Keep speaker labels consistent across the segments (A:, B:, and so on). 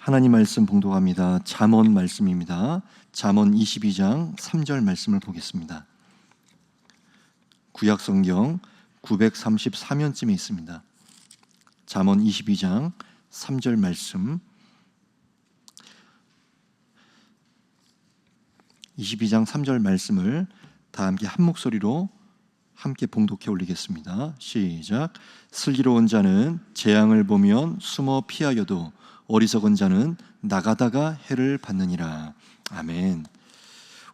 A: 하나님 말씀 봉독합니다. 잠언 말씀입니다. 잠언 22장 3절 말씀을 보겠습니다. 구약 성경 934면쯤에 있습니다. 잠언 22장 3절 말씀, 22장 3절 말씀을 다 함께 한 목소리로 함께 봉독해 올리겠습니다. 시작. 슬기로운 자는 재앙을 보면 숨어 피하여도 어리석은 자는 나가다가 해를 받느니라. 아멘.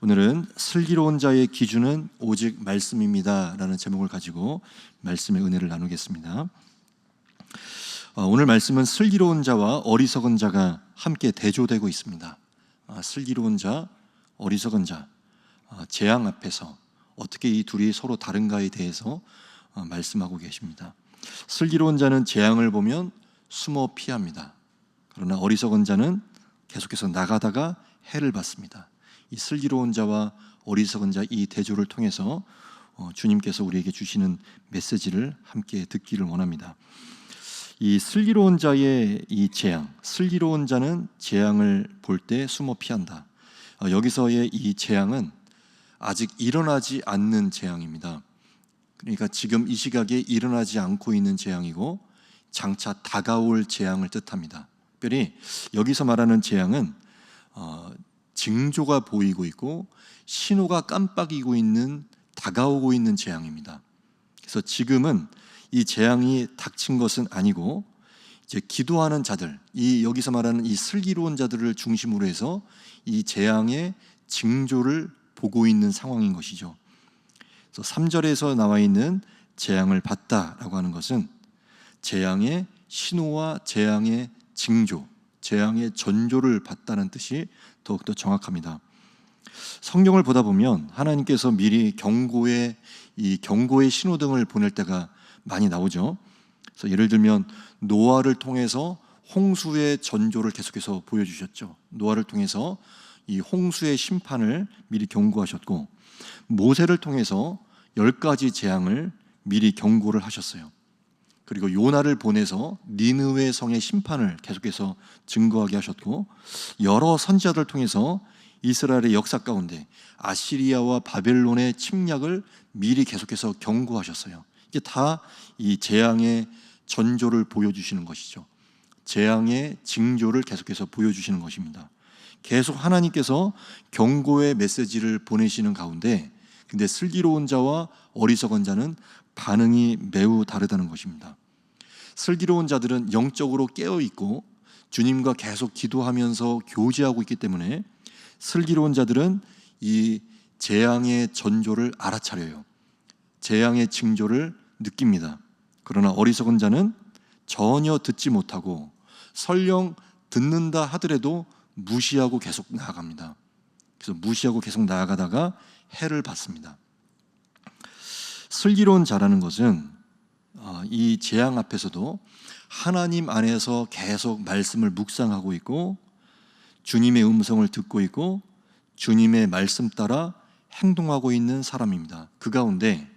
A: 오늘은 슬기로운 자의 기준은 오직 말씀입니다 라는 제목을 가지고 말씀의 은혜를 나누겠습니다. 오늘 말씀은 슬기로운 자와 어리석은 자가 함께 대조되고 있습니다. 슬기로운 자, 어리석은 자, 재앙 앞에서 어떻게 이 둘이 서로 다른가에 대해서 말씀하고 계십니다. 슬기로운 자는 재앙을 보면 숨어 피합니다. 그러나 어리석은 자는 계속해서 나가다가 해를 받습니다. 이 슬기로운 자와 어리석은 자 이 대조를 통해서 주님께서 우리에게 주시는 메시지를 함께 듣기를 원합니다. 이 슬기로운 자의 이 재앙, 슬기로운 자는 재앙을 볼 때 숨어 피한다. 여기서의 이 재앙은 아직 일어나지 않는 재앙입니다. 그러니까 지금 이 시각에 일어나지 않고 있는 재앙이고 장차 다가올 재앙을 뜻합니다. 특별히 여기서 말하는 재앙은 징조가 보이고 있고 신호가 깜빡이고 있는, 다가오고 있는 재앙입니다. 그래서 지금은 이 재앙이 닥친 것은 아니고 이제 기도하는 자들, 이 여기서 말하는 이 슬기로운 자들을 중심으로 해서 이 재앙의 징조를 보고 있는 상황인 것이죠. 그래서 3절에서 나와 있는 재앙을 봤다라고 하는 것은 재앙의 신호와 재앙의 징조, 재앙의 전조를 봤다는 뜻이 더욱더 정확합니다. 성경을 보다 보면 하나님께서 미리 경고의 신호등을 보낼 때가 많이 나오죠. 그래서 예를 들면 노아를 통해서 홍수의 전조를 계속해서 보여주셨죠. 노아를 통해서 이 홍수의 심판을 미리 경고하셨고, 모세를 통해서 10가지 재앙을 미리 경고를 하셨어요. 그리고 요나를 보내서 니느웨 성의 심판을 계속해서 증거하게 하셨고, 여러 선지자들을 통해서 이스라엘의 역사 가운데 아시리아와 바벨론의 침략을 미리 계속해서 경고하셨어요. 이게 다 이 재앙의 전조를 보여주시는 것이죠. 재앙의 징조를 계속해서 보여주시는 것입니다. 계속 하나님께서 경고의 메시지를 보내시는 가운데, 근데 슬기로운 자와 어리석은 자는 반응이 매우 다르다는 것입니다. 슬기로운 자들은 영적으로 깨어있고 주님과 계속 기도하면서 교제하고 있기 때문에 슬기로운 자들은 이 재앙의 전조를 알아차려요. 재앙의 징조를 느낍니다. 그러나 어리석은 자는 전혀 듣지 못하고 설령 듣는다 하더라도 무시하고 계속 나아갑니다. 그래서 무시하고 계속 나아가다가 해를 받습니다. 슬기로운 자라는 것은 이 재앙 앞에서도 하나님 안에서 계속 말씀을 묵상하고 있고 주님의 음성을 듣고 있고 주님의 말씀 따라 행동하고 있는 사람입니다. 그 가운데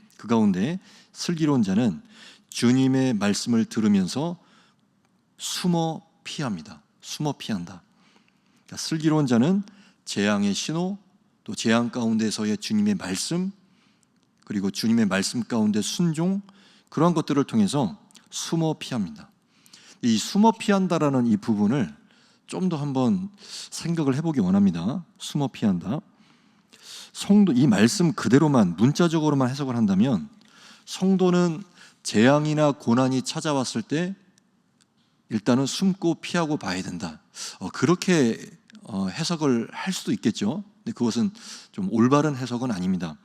A: 슬기로운 자는 주님의 말씀을 들으면서 숨어 피합니다. 숨어 피한다. 그러니까 슬기로운 자는 재앙의 신호, 또 재앙 가운데서의 주님의 말씀, 그리고 주님의 말씀 가운데 순종, 그런 것들을 통해서 숨어 피합니다. 이 숨어 피한다라는 이 부분을 좀 더 한번 생각을 해보기 원합니다. 숨어 피한다. 성도, 이 말씀 그대로만 문자적으로만 해석을 한다면 성도는 재앙이나 고난이 찾아왔을 때 일단은 숨고 피하고 봐야 된다. 그렇게 해석을 할 수도 있겠죠. 근데 그것은 좀 올바른 해석은 아닙니다.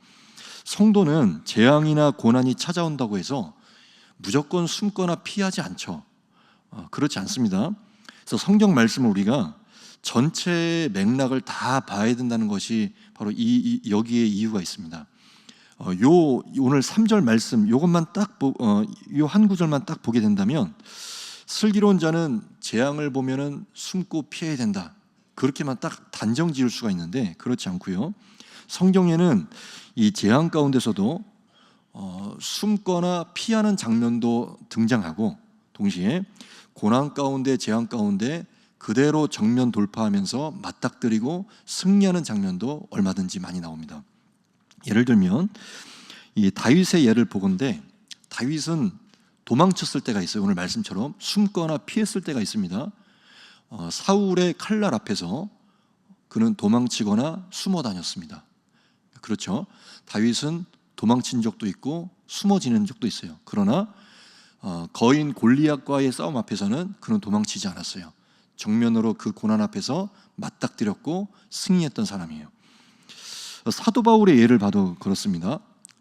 A: 성도는 재앙이나 고난이 찾아온다고 해서 무조건 숨거나 피하지 않죠. 그렇지 않습니다. 그래서 성경 말씀을 우리가 전체 맥락을 다 봐야 된다는 것이 바로 여기에 이유가 있습니다. 오늘 3절 말씀 요것만 딱 요 한 구절만 딱 보게 된다면 슬기로운 자는 재앙을 보면은 숨고 피해야 된다. 그렇게만 딱 단정 지을 수가 있는데 그렇지 않고요. 성경에는 이 재앙 가운데서도 숨거나 피하는 장면도 등장하고 동시에 고난 가운데 재앙 가운데 그대로 정면 돌파하면서 맞닥뜨리고 승리하는 장면도 얼마든지 많이 나옵니다. 예를 들면 이 다윗의 예를 보건대, 다윗은 도망쳤을 때가 있어요. 오늘 말씀처럼 숨거나 피했을 때가 있습니다. 사울의 칼날 앞에서 그는 도망치거나 숨어 다녔습니다. 그렇죠. 다윗은 도망친 적도 있고 숨어 지낸 적도 있어요. 그러나 거인 골리앗과의 싸움 앞에서는 그는 도망치지 않았어요. 정면으로 그 고난 앞에서 맞닥뜨렸고 승리했던 사람이에요. 사도 바울의 예를 봐도 그렇습니다.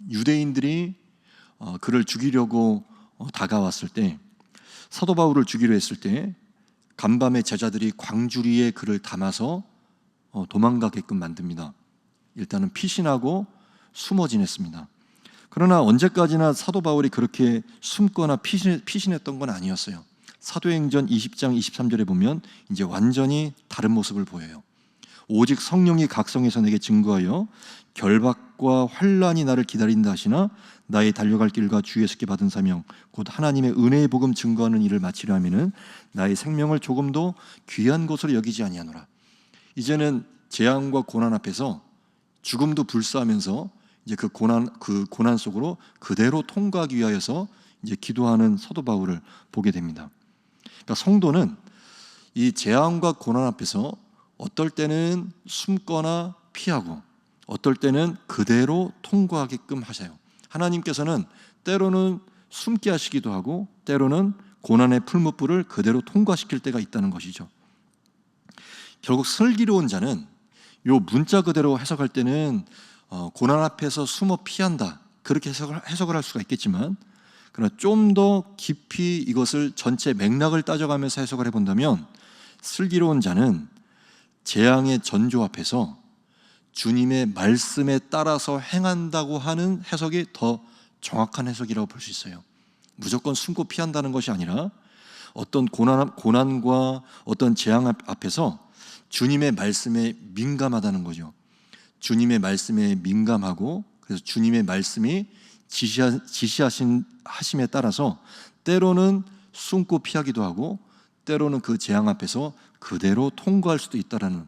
A: 유대인들이 그를 죽이려고 다가왔을 때, 사도 바울을 죽이려 했을 때 간밤에 제자들이 광주리에 그를 담아서 도망가게끔 만듭니다. 일단은 피신하고 숨어 지냈습니다. 그러나 언제까지나 사도 바울이 그렇게 숨거나 피신했던 건 아니었어요. 사도행전 20장 23절에 보면 이제 완전히 다른 모습을 보여요. 오직 성령이 각성해서 내게 증거하여 결박과 환난이 나를 기다린다 하시나 나의 달려갈 길과 주 예수께 받은 사명 곧 하나님의 은혜의 복음 증거하는 일을 마치려 하면은 나의 생명을 조금도 귀한 것으로 여기지 아니하노라. 이제는 재앙과 고난 앞에서 죽음도 불사하면서 이제 그 고난 속으로 그대로 통과하기 위하여서 이제 기도하는 사도 바울을 보게 됩니다. 그러니까 성도는 이 재앙과 고난 앞에서 어떨 때는 숨거나 피하고 어떨 때는 그대로 통과하게끔 하셔요. 하나님께서는 때로는 숨게 하시기도 하고 때로는 고난의 풀무불을 그대로 통과시킬 때가 있다는 것이죠. 결국 슬기로운 자는 요 문자 그대로 해석할 때는 고난 앞에서 숨어 피한다 그렇게 해석을 할 수가 있겠지만, 그러나 좀 더 깊이 이것을 전체 맥락을 따져가면서 해석을 해본다면 슬기로운 자는 재앙의 전조 앞에서 주님의 말씀에 따라서 행한다고 하는 해석이 더 정확한 해석이라고 볼 수 있어요. 무조건 숨고 피한다는 것이 아니라 어떤 고난과 어떤 재앙 앞에서 주님의 말씀에 민감하다는 거죠. 주님의 말씀에 민감하고 그래서 주님의 말씀이 지시하심에 따라서 때로는 숨고 피하기도 하고 때로는 그 재앙 앞에서 그대로 통과할 수도 있다라는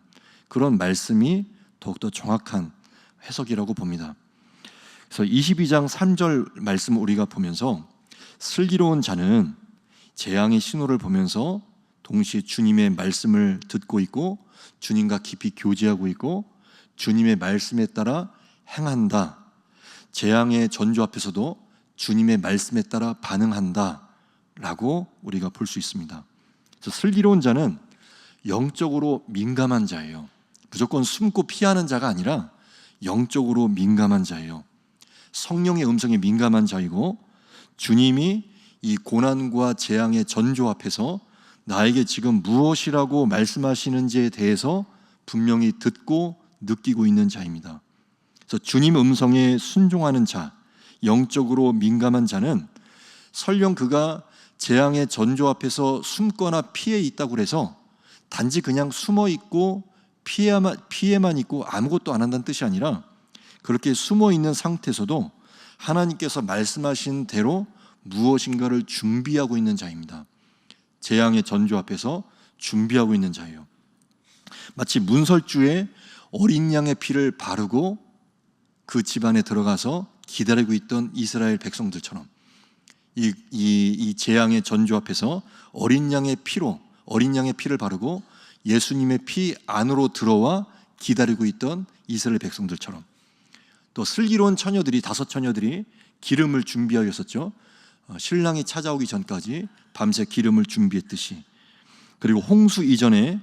A: 그런 말씀이 더욱더 정확한 해석이라고 봅니다. 그래서 22장 3절 말씀을 우리가 보면서 슬기로운 자는 재앙의 신호를 보면서 동시에 주님의 말씀을 듣고 있고 주님과 깊이 교제하고 있고 주님의 말씀에 따라 행한다. 재앙의 전조 앞에서도 주님의 말씀에 따라 반응한다 라고 우리가 볼 수 있습니다. 그래서 슬기로운 자는 영적으로 민감한 자예요. 무조건 숨고 피하는 자가 아니라 영적으로 민감한 자예요. 성령의 음성에 민감한 자이고 주님이 이 고난과 재앙의 전조 앞에서 나에게 지금 무엇이라고 말씀하시는지에 대해서 분명히 듣고 느끼고 있는 자입니다. 그래서 주님 음성에 순종하는 자, 영적으로 민감한 자는 설령 그가 재앙의 전조 앞에서 숨거나 피해 있다고 해서 단지 그냥 숨어 있고 피해만 있고 아무것도 안 한다는 뜻이 아니라 그렇게 숨어 있는 상태에서도 하나님께서 말씀하신 대로 무엇인가를 준비하고 있는 자입니다. 재앙의 전조 앞에서 준비하고 있는 자예요. 마치 문설주에 어린 양의 피를 바르고 그 집안에 들어가서 기다리고 있던 이스라엘 백성들처럼 이 재앙의 전조 앞에서 어린 양의 피를 바르고 예수님의 피 안으로 들어와 기다리고 있던 이스라엘 백성들처럼 또 슬기로운 처녀들이 5처녀들이 기름을 준비하였었죠. 신랑이 찾아오기 전까지 밤새 기름을 준비했듯이, 그리고 홍수 이전에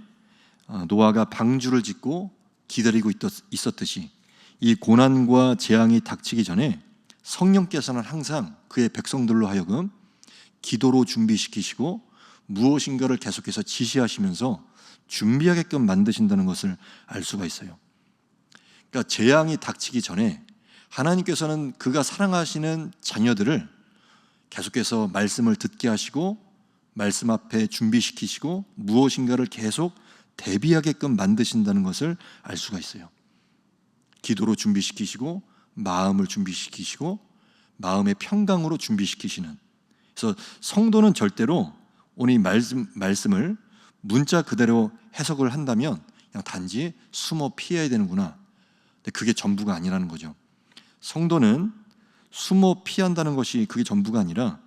A: 노아가 방주를 짓고 기다리고 있었듯이 이 고난과 재앙이 닥치기 전에 성령께서는 항상 그의 백성들로 하여금 기도로 준비시키시고 무엇인가를 계속해서 지시하시면서 준비하게끔 만드신다는 것을 알 수가 있어요. 그러니까 재앙이 닥치기 전에 하나님께서는 그가 사랑하시는 자녀들을 계속해서 말씀을 듣게 하시고 말씀 앞에 준비시키시고 무엇인가를 계속 대비하게끔 만드신다는 것을 알 수가 있어요. 기도로 준비시키시고 마음을 준비시키시고 마음의 평강으로 준비시키시는. 그래서 성도는 절대로 오늘 말씀을 문자 그대로 해석을 한다면 그냥 단지 숨어 피해야 되는구나. 근데 그게 전부가 아니라는 거죠. 성도는 숨어 피한다는 것이 그게 전부가 아니라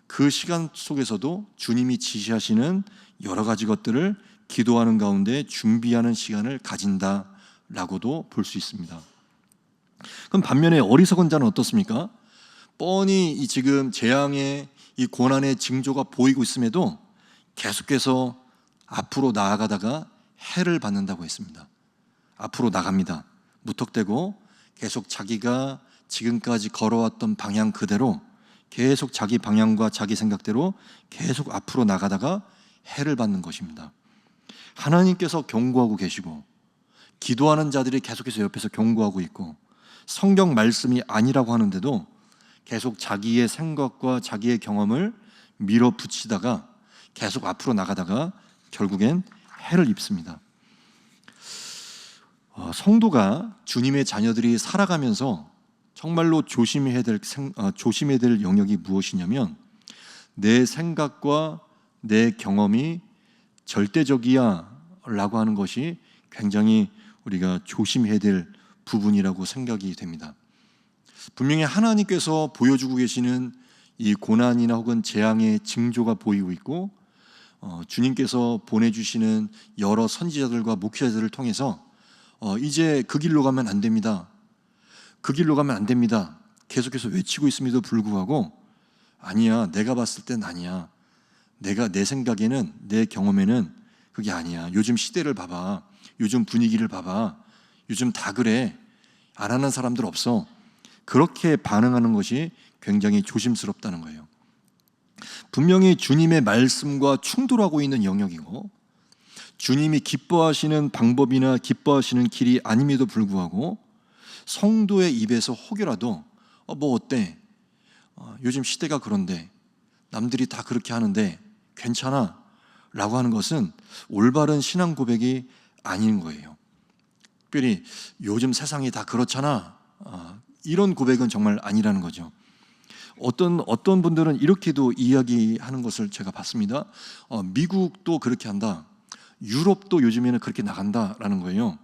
A: 그 시간 속에서도 주님이 지시하시는 여러 가지 것들을 기도하는 가운데 준비하는 시간을 가진다라고도 볼 수 있습니다. 그럼 반면에 어리석은 자는 어떻습니까? 뻔히 이 지금 재앙의 이 고난의 징조가 보이고 있음에도 계속해서 앞으로 나아가다가 해를 받는다고 했습니다. 앞으로 나갑니다. 무턱대고 계속 자기가 지금까지 걸어왔던 방향 그대로 계속 자기 방향과 자기 생각대로 계속 앞으로 나가다가 해를 받는 것입니다. 하나님께서 경고하고 계시고 기도하는 자들이 계속해서 옆에서 경고하고 있고 성경 말씀이 아니라고 하는데도 계속 자기의 생각과 자기의 경험을 밀어붙이다가 계속 앞으로 나가다가 결국엔 해를 입습니다. 성도가 주님의 자녀들이 살아가면서 정말로 조심해야 될 영역이 무엇이냐면 내 생각과 내 경험이 절대적이야 라고 하는 것이 굉장히 우리가 조심해야 될 부분이라고 생각이 됩니다. 분명히 하나님께서 보여주고 계시는 이 고난이나 혹은 재앙의 징조가 보이고 있고 주님께서 보내주시는 여러 선지자들과 목회자들을 통해서 이제 그 길로 가면 안 됩니다. 그 길로 가면 안 됩니다. 계속해서 외치고 있음에도 불구하고 아니야, 내가 봤을 땐 아니야. 내 생각에는, 내 경험에는 그게 아니야. 요즘 시대를 봐봐. 요즘 분위기를 봐봐. 요즘 다 그래. 안 하는 사람들 없어. 그렇게 반응하는 것이 굉장히 조심스럽다는 거예요. 분명히 주님의 말씀과 충돌하고 있는 영역이고 주님이 기뻐하시는 방법이나 기뻐하시는 길이 아님에도 불구하고 성도의 입에서 혹여라도 뭐 어때? 요즘 시대가 그런데 남들이 다 그렇게 하는데 괜찮아? 라고 하는 것은 올바른 신앙 고백이 아닌 거예요. 특별히 요즘 세상이 다 그렇잖아. 이런 고백은 정말 아니라는 거죠. 어떤 분들은 이렇게도 이야기하는 것을 제가 봤습니다. 미국도 그렇게 한다. 유럽도 요즘에는 그렇게 나간다라는 거예요.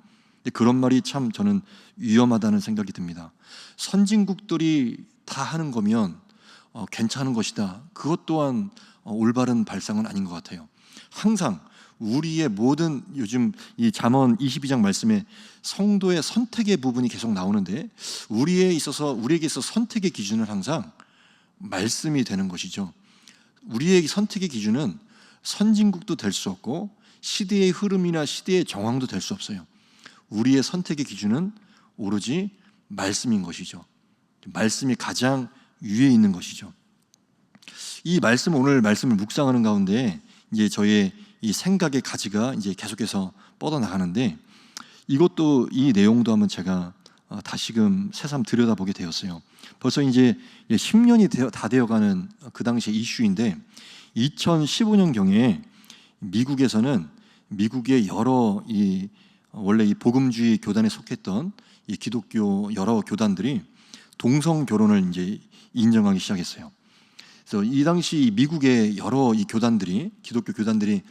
A: 그런 말이 참 저는 위험하다는 생각이 듭니다. 선진국들이 다 하는 거면 괜찮은 것이다. 그것 또한 올바른 발상은 아닌 것 같아요. 항상 우리의 모든 요즘 이 잠언 22장 말씀에 성도의 선택의 부분이 계속 나오는데 우리에게 있어서 선택의 기준은 항상 말씀이 되는 것이죠. 우리의 선택의 기준은 선진국도 될 수 없고 시대의 흐름이나 시대의 정황도 될 수 없어요. 우리의 선택의 기준은 오로지 말씀인 것이죠. 말씀이 가장 위에 있는 것이죠. 이 오늘 말씀을 묵상하는 가운데 이제 저의 이 생각의 가지가 이제 계속해서 뻗어나가는데 이것도 이 내용도 한번 제가 다시금 새삼 들여다보게 되었어요. 벌써 이제 10년이 다 되어가는 그 당시의 이슈인데 2015년경에 미국에서는 미국의 여러 원래 이 복음주의 교단에 속했던 이 기독교 여러 교단들이 동성 결혼을 이제 인정하기 시작했어요. 그래서 이 당시 미국의 여러 이 교단들이 기독교 교단들이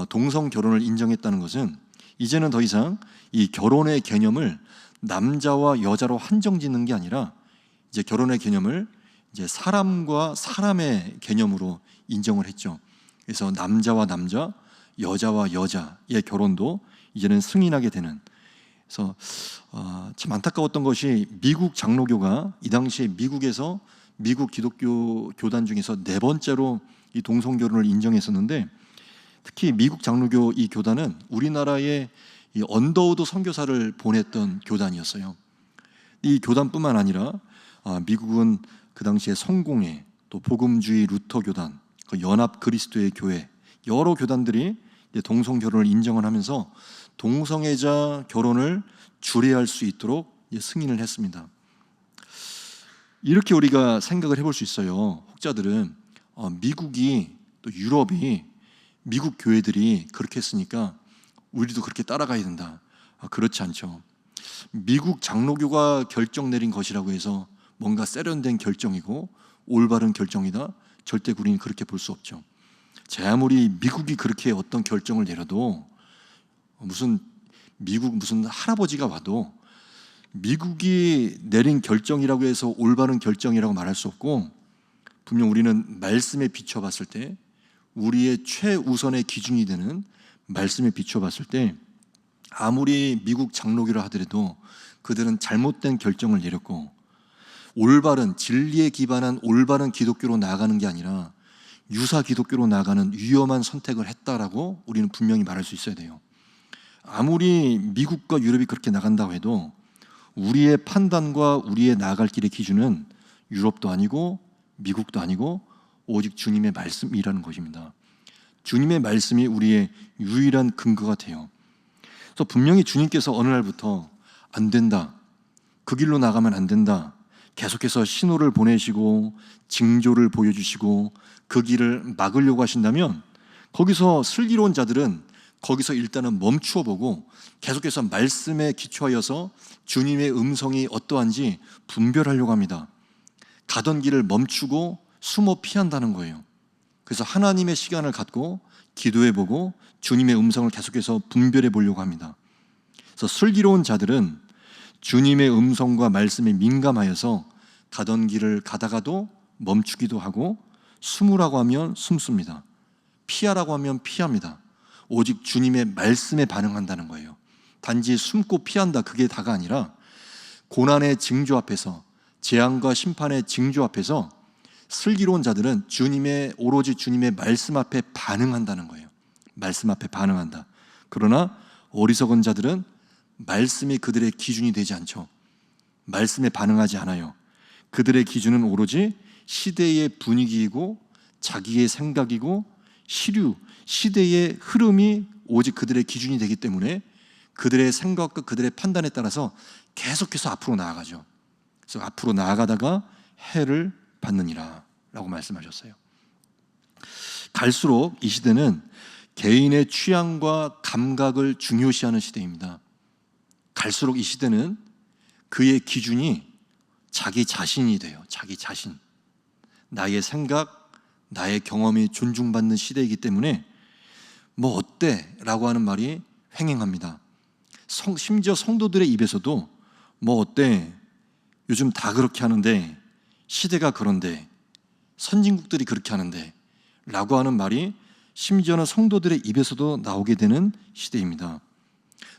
A: 동성 결혼을 인정했다는 것은 이제는 더 이상 이 결혼의 개념을 남자와 여자로 한정짓는 게 아니라 이제 결혼의 개념을 이제 사람과 사람의 개념으로 인정을 했죠. 그래서 남자와 남자, 여자와 여자의 결혼도 이제는 승인하게 되는. 그래서 참 안타까웠던 것이 미국 장로교가 이 당시에 미국에서 미국 기독교 교단 중에서 4번째로 이 동성 결혼을 인정했었는데 특히 미국 장로교 이 교단은 우리나라의 이 언더우드 선교사를 보냈던 교단이었어요. 이 교단뿐만 아니라 미국은 그 당시에 성공회, 또 복음주의 루터 교단, 연합 그리스도의 교회 여러 교단들이 동성 결혼을 인정을 하면서 동성애자 결혼을 주례할 수 있도록 승인을 했습니다. 이렇게 우리가 생각을 해볼 수 있어요. 혹자들은 미국이 또 유럽이 미국 교회들이 그렇게 했으니까 우리도 그렇게 따라가야 된다. 그렇지 않죠. 미국 장로교가 결정 내린 것이라고 해서 뭔가 세련된 결정이고 올바른 결정이다. 절대 우리는 그렇게 볼 수 없죠. 제 아무리 미국이 그렇게 어떤 결정을 내려도 무슨 할아버지가 와도 미국이 내린 결정이라고 해서 올바른 결정이라고 말할 수 없고, 분명 우리는 말씀에 비춰봤을 때, 우리의 최우선의 기준이 되는 말씀에 비춰봤을 때, 아무리 미국 장로교라 하더라도 그들은 잘못된 결정을 내렸고, 올바른 진리에 기반한 올바른 기독교로 나아가는 게 아니라 유사 기독교로 나아가는 위험한 선택을 했다라고 우리는 분명히 말할 수 있어야 돼요. 아무리 미국과 유럽이 그렇게 나간다고 해도 우리의 판단과 우리의 나아갈 길의 기준은 유럽도 아니고 미국도 아니고 오직 주님의 말씀이라는 것입니다. 주님의 말씀이 우리의 유일한 근거가 돼요. 그래서 분명히 주님께서 어느 날부터 안 된다, 그 길로 나가면 안 된다, 계속해서 신호를 보내시고 징조를 보여주시고 그 길을 막으려고 하신다면, 거기서 슬기로운 자들은 거기서 일단은 멈추어 보고 계속해서 말씀에 기초하여서 주님의 음성이 어떠한지 분별하려고 합니다. 가던 길을 멈추고 숨어 피한다는 거예요. 그래서 하나님의 시간을 갖고 기도해 보고 주님의 음성을 계속해서 분별해 보려고 합니다. 그래서 슬기로운 자들은 주님의 음성과 말씀에 민감하여서 가던 길을 가다가도 멈추기도 하고, 숨으라고 하면 숨습니다. 피하라고 하면 피합니다. 오직 주님의 말씀에 반응한다는 거예요. 단지 숨고 피한다, 그게 다가 아니라 고난의 징조 앞에서, 재앙과 심판의 징조 앞에서 슬기로운 자들은 오로지 주님의 말씀 앞에 반응한다는 거예요. 말씀 앞에 반응한다. 그러나 어리석은 자들은 말씀이 그들의 기준이 되지 않죠. 말씀에 반응하지 않아요. 그들의 기준은 오로지 시대의 분위기이고 자기의 생각이고 시대의 흐름이 오직 그들의 기준이 되기 때문에 그들의 생각과 그들의 판단에 따라서 계속해서 앞으로 나아가죠. 그래서 앞으로 나아가다가 해를 받느니라 라고 말씀하셨어요. 갈수록 이 시대는 개인의 취향과 감각을 중요시하는 시대입니다. 갈수록 이 시대는 그의 기준이 자기 자신이 돼요. 자기 자신, 나의 생각, 나의 경험이 존중받는 시대이기 때문에 뭐 어때? 라고 하는 말이 횡행합니다. 심지어 성도들의 입에서도 뭐 어때? 요즘 다 그렇게 하는데, 시대가 그런데, 선진국들이 그렇게 하는데 라고 하는 말이 심지어는 성도들의 입에서도 나오게 되는 시대입니다.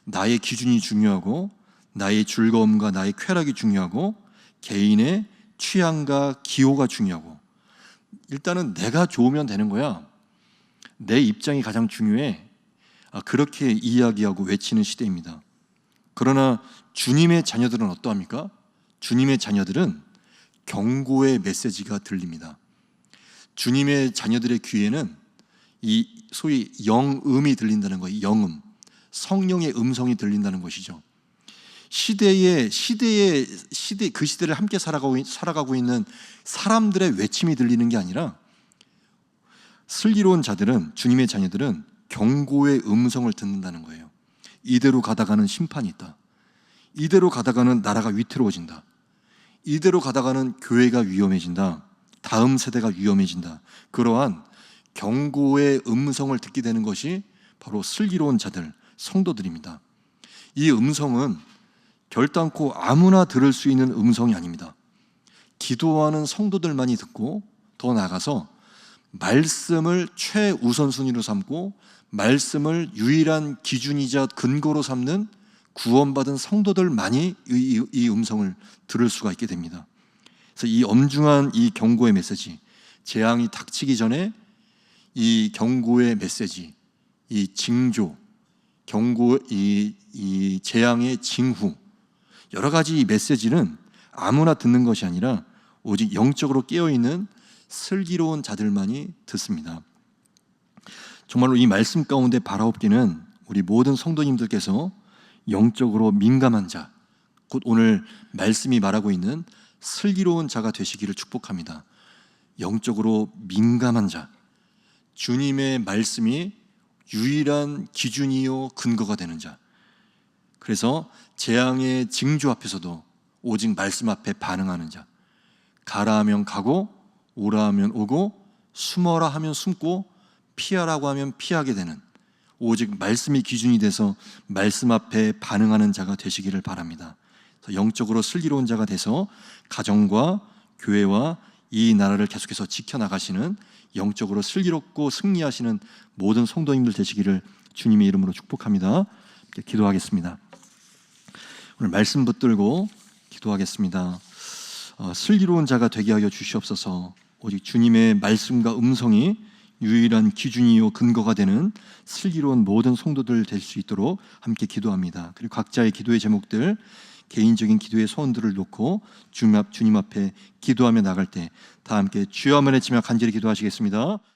A: 나의 기준이 중요하고 나의 즐거움과 나의 쾌락이 중요하고 개인의 취향과 기호가 중요하고, 일단은 내가 좋으면 되는 거야, 내 입장이 가장 중요해, 그렇게 이야기하고 외치는 시대입니다. 그러나 주님의 자녀들은 어떠합니까? 주님의 자녀들은 경고의 메시지가 들립니다. 주님의 자녀들의 귀에는 이 소위 영음이 들린다는 거예요. 영음, 성령의 음성이 들린다는 것이죠. 그 시대를 함께 살아가고 있는 사람들의 외침이 들리는 게 아니라, 슬기로운 자들은, 주님의 자녀들은 경고의 음성을 듣는다는 거예요. 이대로 가다가는 심판이 있다. 이대로 가다가는 나라가 위태로워진다. 이대로 가다가는 교회가 위험해진다. 다음 세대가 위험해진다. 그러한 경고의 음성을 듣게 되는 것이 바로 슬기로운 자들, 성도들입니다. 이 음성은 결단코 아무나 들을 수 있는 음성이 아닙니다. 기도하는 성도들만이 듣고, 더 나아가서 말씀을 최우선순위로 삼고 말씀을 유일한 기준이자 근거로 삼는 구원받은 성도들만이 이 음성을 들을 수가 있게 됩니다. 그래서 이 엄중한 이 경고의 메시지, 재앙이 닥치기 전에 이 경고의 메시지, 이 징조, 이 재앙의 징후, 여러 가지 이 메시지는 아무나 듣는 것이 아니라 오직 영적으로 깨어있는 슬기로운 자들만이 듣습니다. 정말로 이 말씀 가운데 바라옵기는 우리 모든 성도님들께서 영적으로 민감한 자, 곧 오늘 말씀이 말하고 있는 슬기로운 자가 되시기를 축복합니다. 영적으로 민감한 자, 주님의 말씀이 유일한 기준이요 근거가 되는 자, 그래서 재앙의 징조 앞에서도 오직 말씀 앞에 반응하는 자, 가라 하면 가고 오라 하면 오고 숨어라 하면 숨고 피하라고 하면 피하게 되는, 오직 말씀이 기준이 돼서 말씀 앞에 반응하는 자가 되시기를 바랍니다. 영적으로 슬기로운 자가 돼서 가정과 교회와 이 나라를 계속해서 지켜나가시는, 영적으로 슬기롭고 승리하시는 모든 성도님들 되시기를 주님의 이름으로 축복합니다. 기도하겠습니다. 오늘 말씀 붙들고 기도하겠습니다. 슬기로운 자가 되게 하여 주시옵소서. 오직 주님의 말씀과 음성이 유일한 기준이요 근거가 되는 슬기로운 모든 성도들 될 수 있도록 함께 기도합니다. 그리고 각자의 기도의 제목들, 개인적인 기도의 소원들을 놓고 주님 앞에 기도하며 나갈 때 다 함께 주여 한번 외치며 간절히 기도하시겠습니다.